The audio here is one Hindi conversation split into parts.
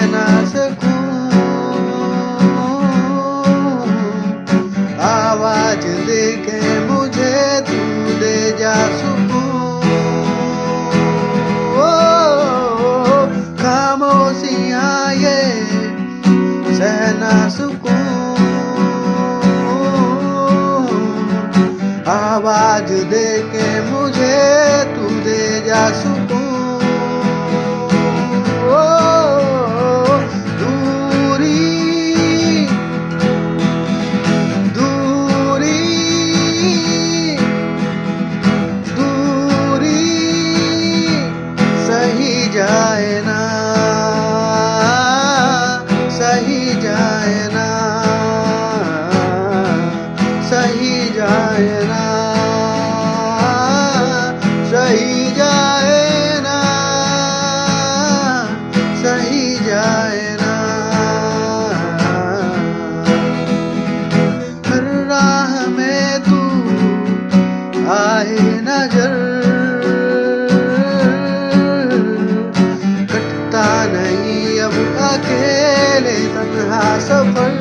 ना सकूं, आवाज दे के मुझे तू दे जा सुकून। ओ खामोशियाँ ये सह ना सकूं, आवाज दे के मुझे तू दे जा सुकून। ओ दूरी दूरी दूरी सही जाए ना, सही जाए ना, सही जाए ना, सही जाए ना, सही जाए ना। हर राह में तू आए नजर, कटता नहीं अब अकेले तन्हा सफर।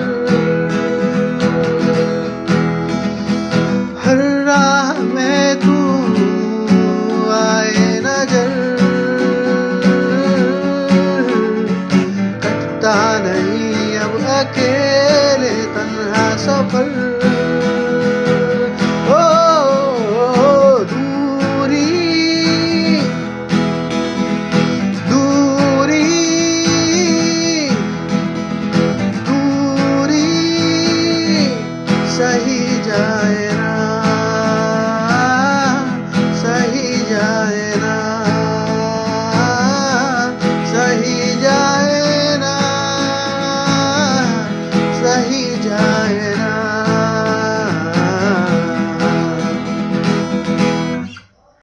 हर राह में तू आए नजर, कटता नहीं अब अकेले तन्हा सफर।